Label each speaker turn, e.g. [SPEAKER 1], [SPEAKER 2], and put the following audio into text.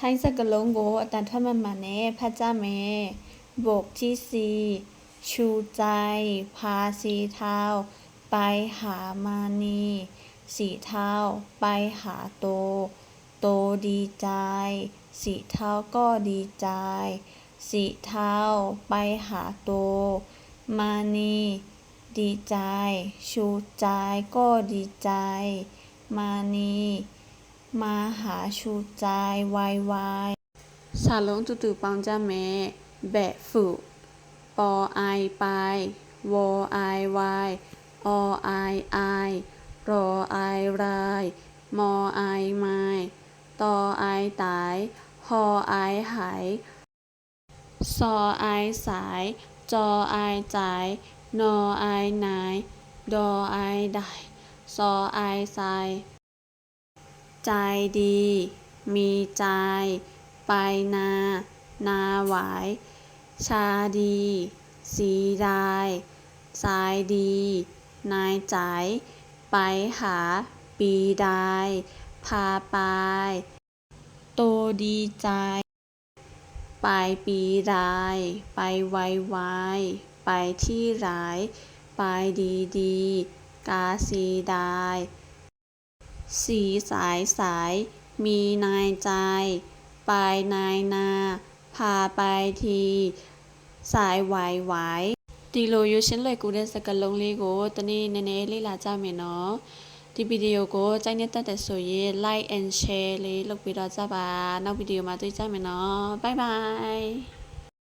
[SPEAKER 1] ท้ายสกลงโกอาจารย์ท่านมาเน่พระเจ้าแม่โบกที่สีชูใจพาสีเท้าไปหามานีสีเท้าไปหาโตโตดีใจสีเท้าก็ดีใจสีเท้าไปหาโตมานีดีใจชูใจก็ดีใจมานีมาหาชูใจวายวายสาลงตุๆปองจ้าแม่แบะฝึปอไอไปวอไอวายอไอไอรอไอรายมอไอไม้ตอไอตายฮอไอหายซอไอสายจอไอจ่ายนอไอนายดอไอได้ซอไอทรายใจดี มีใจ ไปนา นาหวาย ชาดี สีดายสายดี นายจ่ายไปหา ปีดาย พาไป โตดีใจ ไปปีดาย ไปไวไวไปที่ร้าย ไปดีดีกาสีดายสีสายสาย มีนายใจ ไปนายนา พาไปที สายไหวไหวဒီလိုရွှေရှင်းလွယ်ကူတဲ့စကားလုံးလေးကိုတနေ့နည်းနည်းလေ့လာကြမယ်နော်ဒီဗီဒီယိုကိုကြိုက်နေတဲ့တဲ့ဆိုရင် like and share လေးလုပ်ပြီးတော့ကြပါနောက်ဗီဒီယိုမှာတွေ့ကြမယ်နော် bye bye